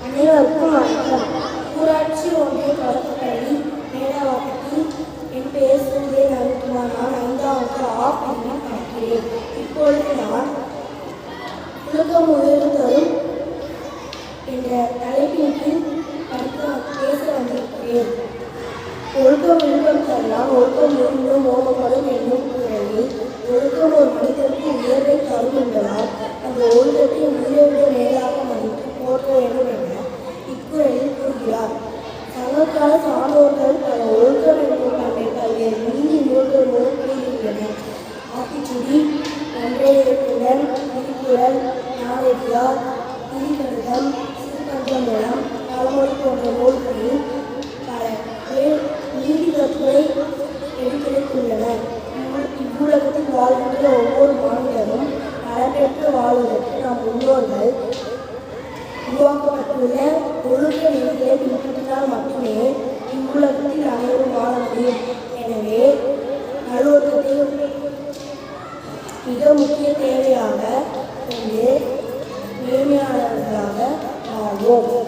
அனைவருக்கும் வணக்கம். ஊராட்சி ஒன்றிய தொடக்கப்பள்ளி மேலவாக்கத்தில் என் பெயர் சூரிய நவீன்குமார். நான் 5வது ஆ பிரிவில் படிக்கிறேன். இப்பொழுது நான் உலகம் உயர்வு தரும் என்ற தலைப்பின் கீழ் பேச வந்திருக்கிறேன். ஒழுக்கம் விழுப்பம் தரலாம், ஒழுக்கம் மீண்டும் ஓமப்படும் என்னும் குரலில் ஒழுக்கம் ஒரு மனிதனுக்கு உயர்வை தரும் என்பதால் அந்த ஒழுக்கத்தை உயிரை மேலாக மதித்து போற்ற வேண்டும் என இக்குறளில் கூறுகிறார். சங்ககால சான்றோர்கள் பல ஒழுக்கம் என்னும் நம்மை பல்வேறு நீதி நூல்கள் மூலம் கூறியுள்ளனர். ஆத்திச்சுடி, ஒன்றையக்குடன், திருக்குறள், நாளடியார், திரிகடுகம், சிறுபஞ்சம் மூலம் பழமொழி போன்ற நூல்களில் பல நீதி கருத்துக்களை எடுத்துரைத்துள்ளனர். இவ்வுலகத்தில் வாழ்கின்ற ஒவ்வொரு மாநிலமும் நலம்பெற்று வாழ்வதற்கு நம் முன்னோர்கள் உருவாக்கப்பட்டுள்ள ஒழுக்க நெறிகளை பின்பற்றினால் மட்டுமே இவ்வுலகத்தில் அனைவரும் வாழ முடியும். எனவே நல்லொழுக்கத்தை மிக முக்கிய தேவையாக கொண்டு நேர்மையாளர்களாக வாழ்வோம்.